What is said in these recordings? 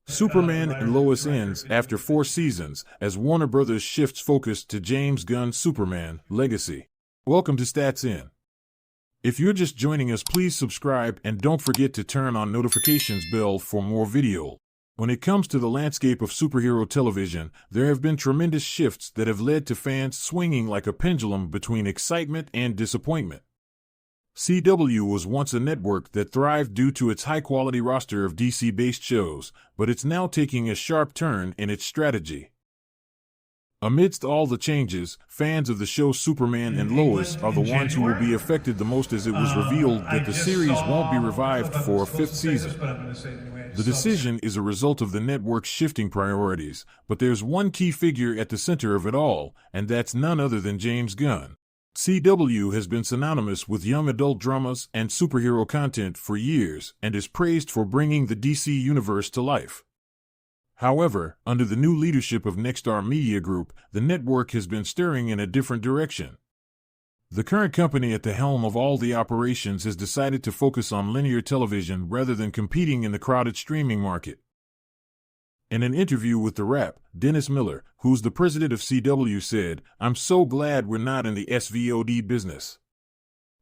Superman and Lois ends after 4 seasons as Warner Brothers shifts focus to James Gunn's Superman Legacy. Welcome to Stats In. If you're just joining us, please subscribe and don't forget to turn on notifications bell for more video. When it comes to the landscape of superhero television, there have been tremendous shifts that have led to fans swinging like a pendulum between excitement and disappointment. CW was once a network that thrived due to its high-quality roster of DC-based shows, but it's now taking a sharp turn in its strategy. Amidst all the changes, fans of the show Superman and Lois are the ones who will be affected the most, as it was revealed that the series won't be revived for a 5th season. The decision is a result of the network's shifting priorities, but there's one key figure at the center of it all, and that's none other than James Gunn. CW has been synonymous with young adult dramas and superhero content for years and is praised for bringing the DC universe to life. However, under the new leadership of Nexstar Media Group, the network has been steering in a different direction. The current company at the helm of all the operations has decided to focus on linear television rather than competing in the crowded streaming market. In an interview with The Wrap, Dennis Miller, who's the president of CW, said, "I'm so glad we're not in the SVOD business."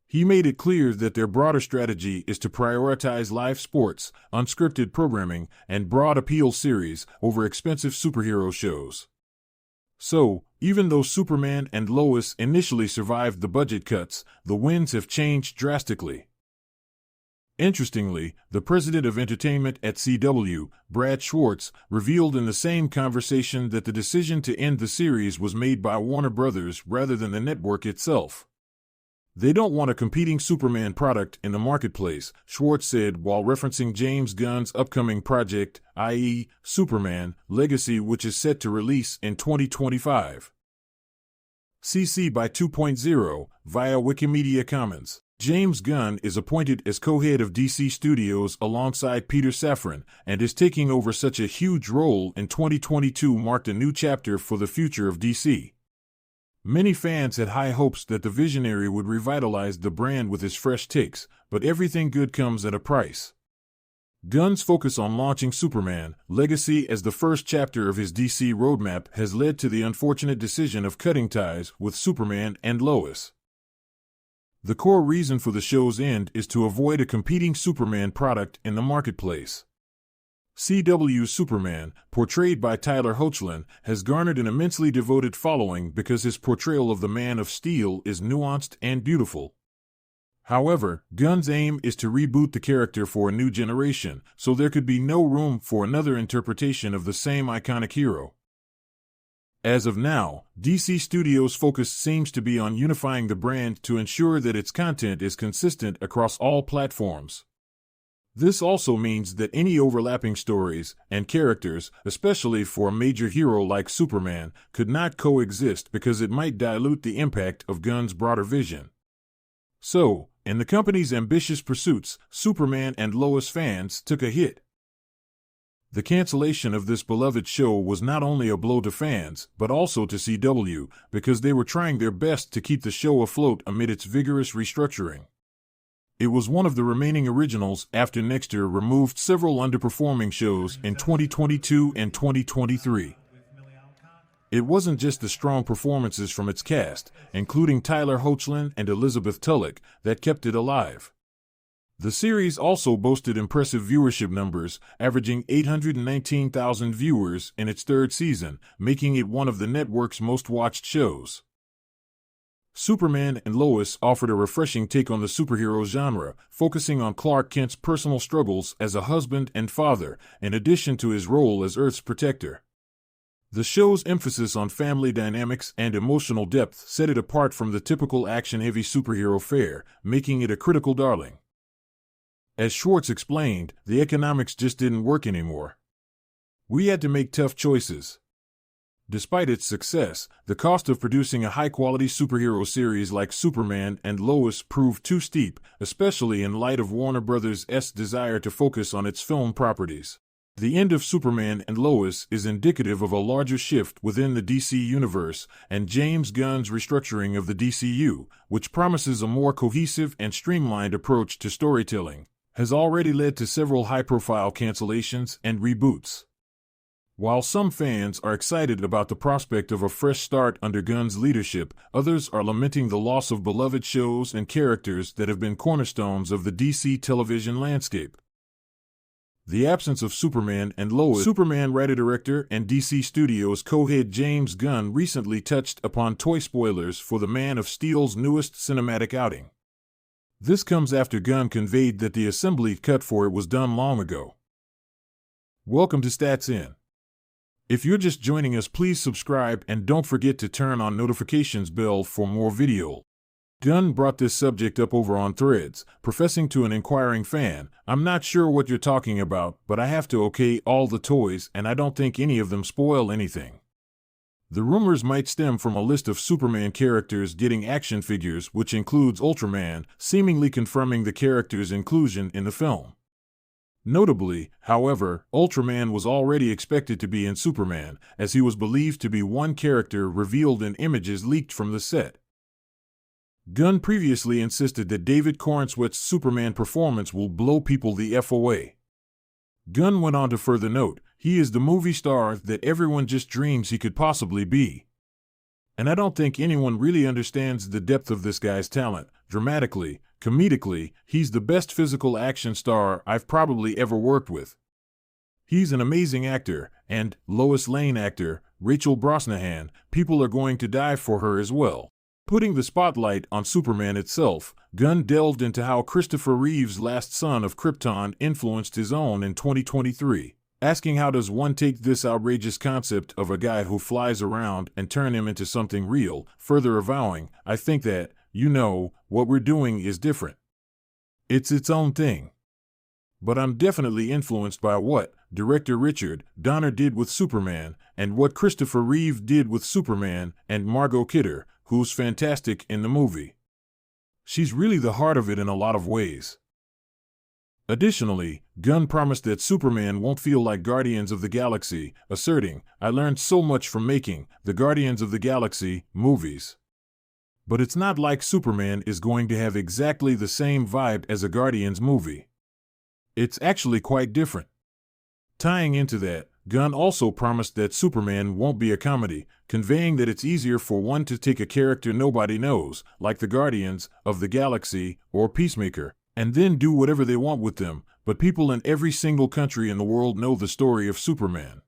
He made it clear that their broader strategy is to prioritize live sports, unscripted programming, and broad appeal series over expensive superhero shows. So, even though Superman and Lois initially survived the budget cuts, the winds have changed drastically. Interestingly, the president of entertainment at CW, Brad Schwartz, revealed in the same conversation that the decision to end the series was made by Warner Brothers rather than the network itself. They don't want a competing Superman product in the marketplace, Schwartz said while referencing James Gunn's upcoming project, i.e., Superman Legacy, which is set to release in 2025. CC by 2.0 via Wikimedia Commons. James Gunn is appointed as co-head of DC Studios alongside Peter Safran, and is taking over such a huge role in 2022 marked a new chapter for the future of DC. Many fans had high hopes that the visionary would revitalize the brand with his fresh takes, but everything good comes at a price. Gunn's focus on launching Superman Legacy as the first chapter of his DC roadmap has led to the unfortunate decision of cutting ties with Superman and Lois. The core reason for the show's end is to avoid a competing Superman product in the marketplace. CW's Superman, portrayed by Tyler Hoechlin, has garnered an immensely devoted following because his portrayal of the Man of Steel is nuanced and beautiful. However, Gunn's aim is to reboot the character for a new generation, so there could be no room for another interpretation of the same iconic hero. As of now, DC Studios' focus seems to be on unifying the brand to ensure that its content is consistent across all platforms. This also means that any overlapping stories and characters, especially for a major hero like Superman, could not coexist because it might dilute the impact of Gunn's broader vision. So, in the company's ambitious pursuits, Superman and Lois fans took a hit. The cancellation of this beloved show was not only a blow to fans, but also to CW, because they were trying their best to keep the show afloat amid its vigorous restructuring. It was one of the remaining originals after Nexstar removed several underperforming shows in 2022 and 2023. It wasn't just the strong performances from its cast, including Tyler Hoechlin and Elizabeth Tulloch, that kept it alive. The series also boasted impressive viewership numbers, averaging 819,000 viewers in its 3rd season, making it one of the network's most watched shows. Superman and Lois offered a refreshing take on the superhero genre, focusing on Clark Kent's personal struggles as a husband and father, in addition to his role as Earth's protector. The show's emphasis on family dynamics and emotional depth set it apart from the typical action-heavy superhero fare, making it a critical darling. As Schwartz explained, the economics just didn't work anymore. We had to make tough choices. Despite its success, the cost of producing a high-quality superhero series like Superman and Lois proved too steep, especially in light of Warner Brothers' desire to focus on its film properties. The end of Superman and Lois is indicative of a larger shift within the DC universe and James Gunn's restructuring of the DCU, which promises a more cohesive and streamlined approach to storytelling, has already led to several high-profile cancellations and reboots. While some fans are excited about the prospect of a fresh start under Gunn's leadership, others are lamenting the loss of beloved shows and characters that have been cornerstones of the DC television landscape. The absence of Superman and Lois. Superman writer-director and DC Studios co-head James Gunn recently touched upon toy spoilers for the Man of Steel's newest cinematic outing. This comes after Gunn conveyed that the assembly cut for it was done long ago. Welcome to Stats In. If you're just joining us, please subscribe and don't forget to turn on notifications bell for more video. Gunn brought this subject up over on Threads, professing to an inquiring fan, "I'm not sure what you're talking about, but I have to okay all the toys and I don't think any of them spoil anything." The rumors might stem from a list of Superman characters getting action figures, which includes Ultraman, seemingly confirming the character's inclusion in the film. Notably, however, Ultraman was already expected to be in Superman, as he was believed to be one character revealed in images leaked from the set. Gunn previously insisted that David Corenswet's Superman performance will blow people the F away. Gunn went on to further note, "He is the movie star that everyone just dreams he could possibly be. And I don't think anyone really understands the depth of this guy's talent. Dramatically, comedically, he's the best physical action star I've probably ever worked with. He's an amazing actor, and Lois Lane actor, Rachel Brosnahan, people are going to die for her as well." Putting the spotlight on Superman itself, Gunn delved into how Christopher Reeve's Last Son of Krypton influenced his own in 2023, asking how does one take this outrageous concept of a guy who flies around and turn him into something real, further avowing, "I think that, what we're doing is different. It's its own thing. But I'm definitely influenced by what director Richard Donner did with Superman, and what Christopher Reeve did with Superman, and Margot Kidder, who's fantastic in the movie. She's really the heart of it in a lot of ways." Additionally, Gunn promised that Superman won't feel like Guardians of the Galaxy, asserting, "I learned so much from making the Guardians of the Galaxy movies. But it's not like Superman is going to have exactly the same vibe as a Guardians movie. It's actually quite different." Tying into that, Gunn also promised that Superman won't be a comedy, conveying that it's easier for one to take a character nobody knows, like the Guardians of the Galaxy or Peacemaker, and then do whatever they want with them, but people in every single country in the world know the story of Superman.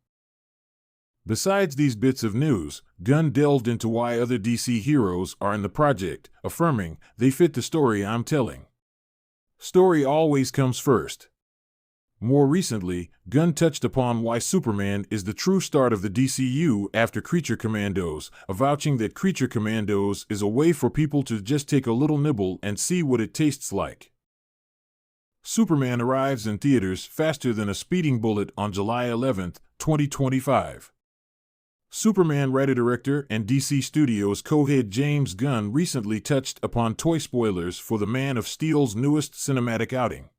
Besides these bits of news, Gunn delved into why other DC heroes are in the project, affirming, "They fit the story I'm telling. Story always comes first." More recently, Gunn touched upon why Superman is the true start of the DCU after Creature Commandos, avouching that Creature Commandos is a way for people to just take a little nibble and see what it tastes like. Superman arrives in theaters faster than a speeding bullet on July 11, 2025. Superman writer-director and DC Studios co-head James Gunn recently touched upon toy spoilers for the Man of Steel's newest cinematic outing.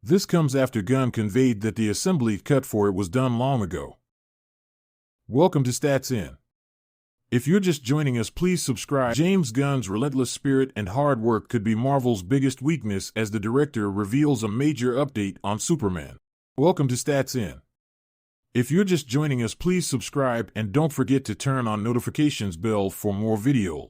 This comes after Gunn conveyed that the assembly cut for it was done long ago. Welcome to Stats In. If you're just joining us, please subscribe. James Gunn's relentless spirit and hard work could be Marvel's biggest weakness as the director reveals a major update on Superman. Welcome to Stats In. If you're just joining us, please subscribe and don't forget to turn on notifications bell for more video.